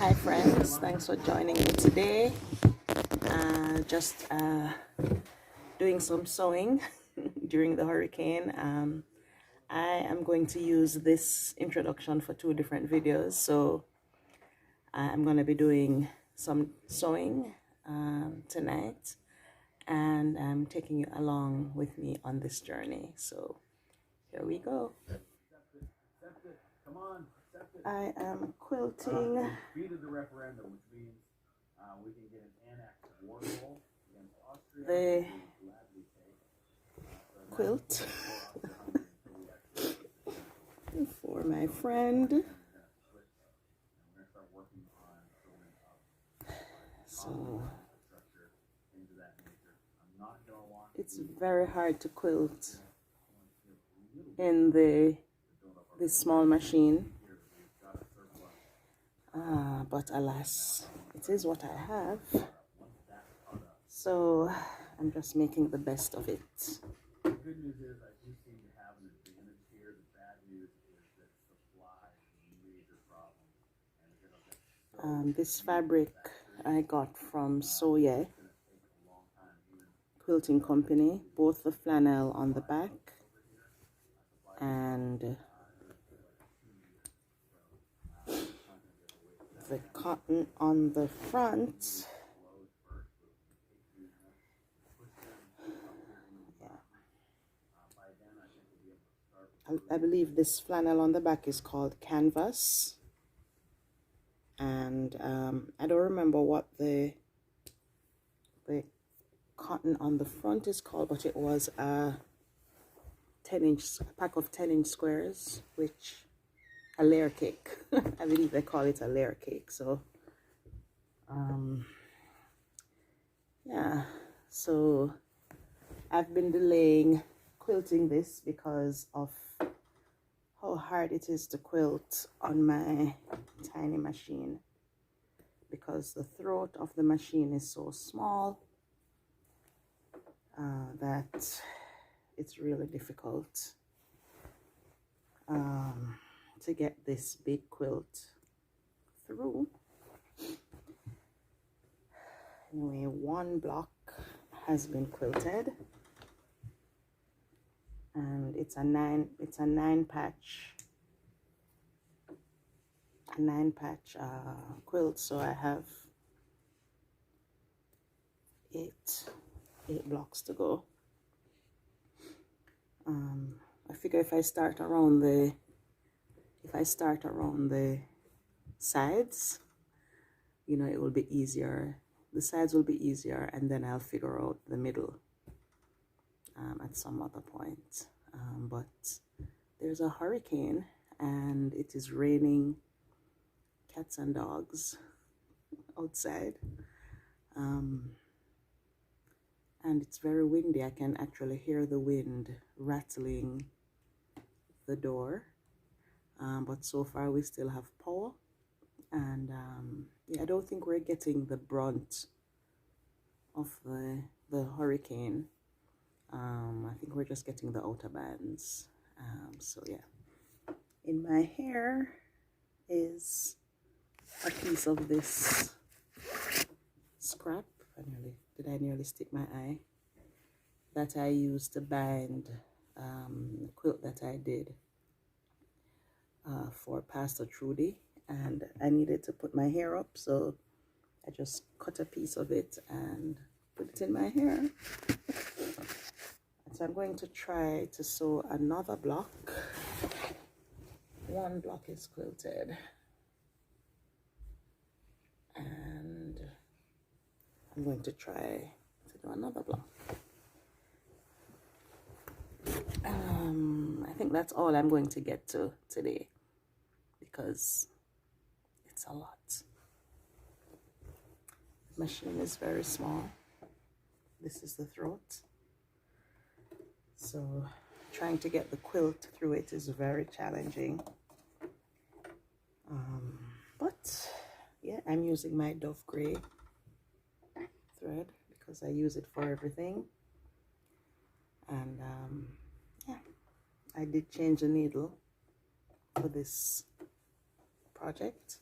Hi friends, thanks for joining me today. Just doing some sewing during the hurricane. I am going to use this introduction for two different videos. So I'm going to be doing some sewing tonight, and I'm taking you along with me on this journey. So here we go. I am quilting the quilt for my friend. So it's very hard to quilt in this small machine, but alas, it is what I have. So I'm just making the best of it. The good news is I do seem to have an advantage here. The bad news is that supply is a major problem. This fabric I got from Soye Quilting Company, both the flannel on the back and the cotton on the front. I believe this flannel on the back is called canvas, and I don't remember what the cotton on the front is called, but it was a pack of 10-inch squares, which a layer cake. I believe they call it a layer cake. So yeah, so I've been delaying quilting this because of how hard it is to quilt on my tiny machine, because the throat of the machine is so small that it's really difficult to get this big quilt through. Anyway, one block has been quilted, and it's a nine patch quilt. So I have eight blocks to go. I figure if I start around the sides, you know, it will be easier. The sides will be easier, and then I'll figure out the middle at some other point. But there's a hurricane, and it is raining cats and dogs outside. And it's very windy. I can actually hear the wind rattling the door. But so far we still have power, and yeah, I don't think we're getting the brunt of the hurricane. I think we're just getting the outer bands. So yeah, in my hair is a piece of this scrap. Did I nearly stick my eye? That I used to bind the quilt that I did for Pastor Trudy, and I needed to put my hair up, so I just cut a piece of it and put it in my hair. So I'm going to try to sew another block. One block is quilted, and I'm going to try to do another block. I think that's all I'm going to get to today, because it's a lot. The machine is very small. This is the throat. So trying to get the quilt through it is very challenging. But yeah, I'm using my Dove Gray thread because I use it for everything. And yeah, I did change the needle for this project.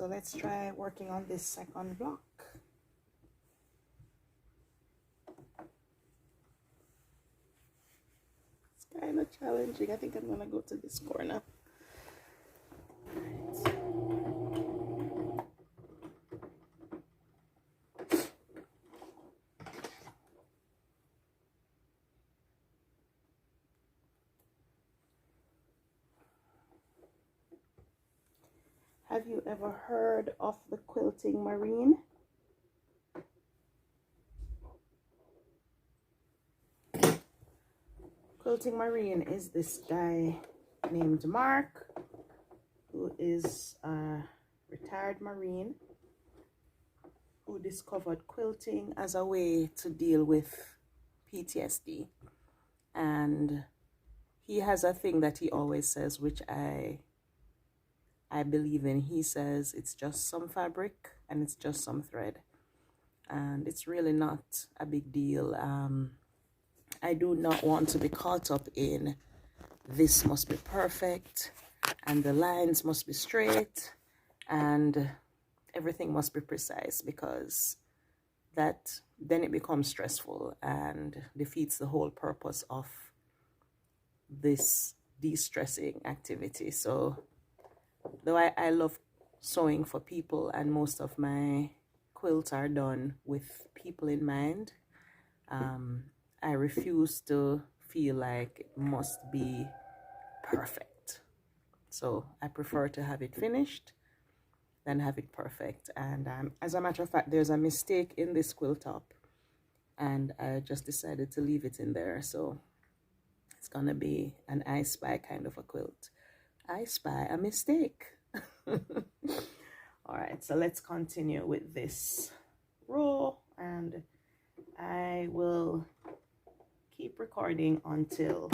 so let's try working on this second block. It's kind of challenging. I think I'm gonna go to this corner. Right. Have you ever heard of the quilting marine? Quilting marine is this guy named Mark, who is a retired marine who discovered quilting as a way to deal with PTSD. And he has a thing that he always says, which I believe in. He says it's just some fabric and it's just some thread, and it's really not a big deal. I do not want to be caught up in this must be perfect and the lines must be straight and everything must be precise, because that then it becomes stressful and defeats the whole purpose of this de-stressing activity. So though I love sewing for people and most of my quilts are done with people in mind, I refuse to feel like it must be perfect. So I prefer to have it finished than have it perfect. And as a matter of fact, there's a mistake in this quilt top and I just decided to leave it in there. So it's gonna be an I Spy kind of a quilt. I spy a mistake. All right, so let's continue with this row and I will keep recording until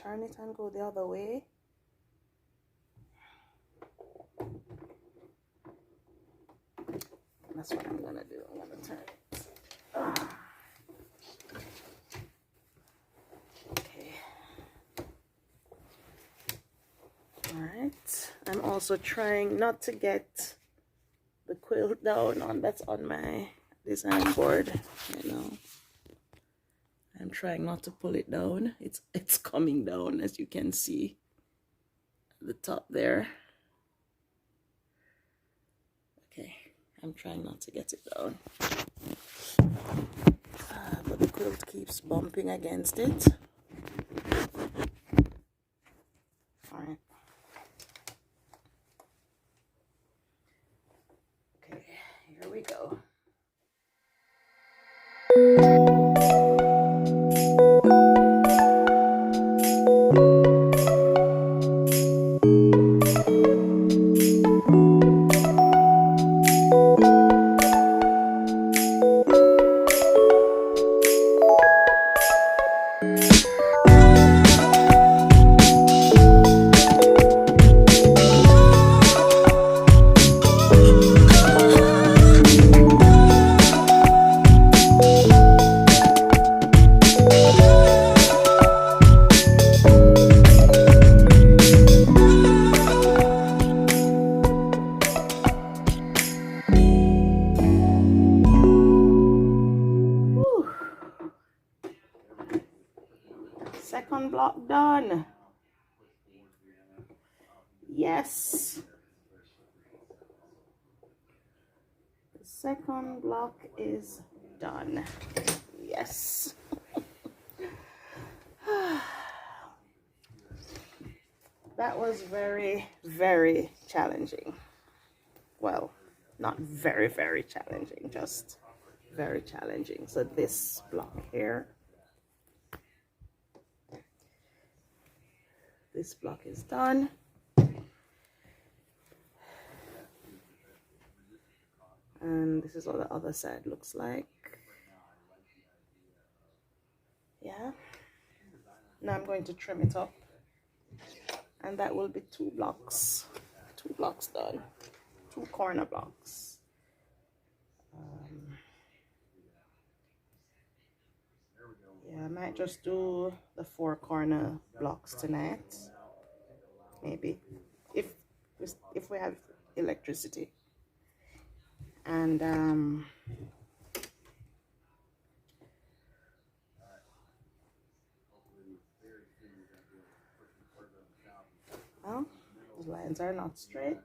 turn it and go the other way. That's what I'm gonna do. I'm gonna turn it. Okay. All right. I'm also trying not to get the quilt down that's on my design board. You know, I'm trying not to pull it down. It's coming down, as you can see at the top there. Okay, I'm trying not to get it down, but the quilt keeps bumping against it. All right. Okay, here we go. Second block done. Yes. The second block is done. Yes. That was very, very challenging. Well, not very, very challenging, just very challenging. So this block here, this block is done. And this is what the other side looks like. Yeah. Now I'm going to trim it up, and that will be 2 blocks. 2 blocks done. 2 corner blocks. Yeah, I might just do the 4 corner blocks tonight. Maybe, if we have electricity. And well, the lines are not straight,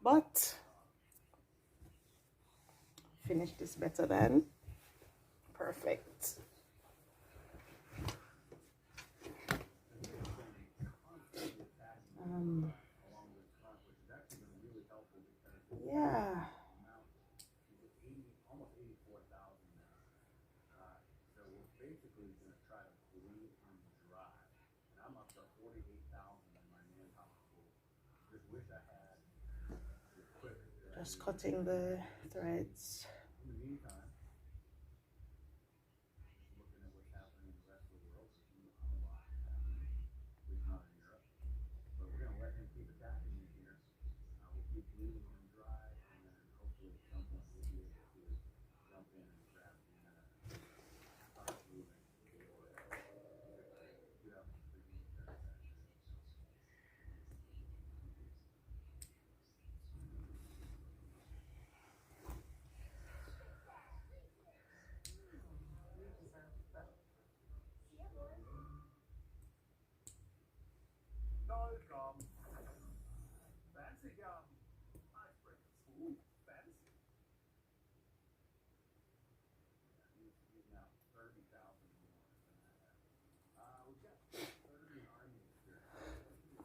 but finish this better than perfect. Yeah. Just cutting the threads.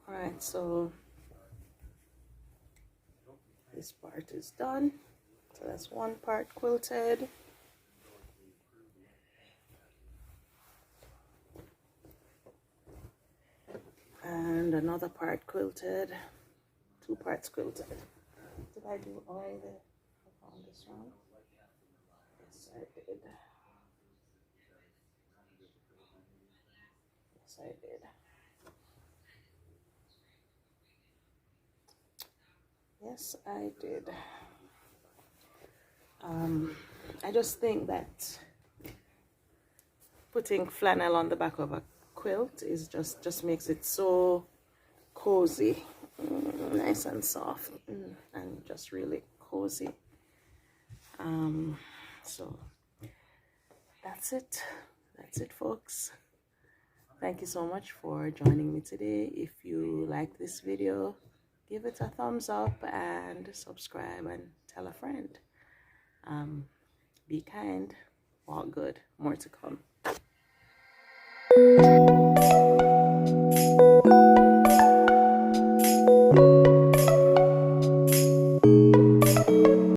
All right, so this part is done. So that's one part quilted. And another part quilted. 2 parts quilted. Did I do all on this one? Yes, I did. Yes, I did. Yes, I did. I just think that putting flannel on the back of a quilt is just makes it so cozy, nice and soft, and just really cozy. So that's it folks. Thank you so much for joining me today. If you like this video, give it a thumbs up and subscribe and tell a friend. Be kind, walk good, more to come.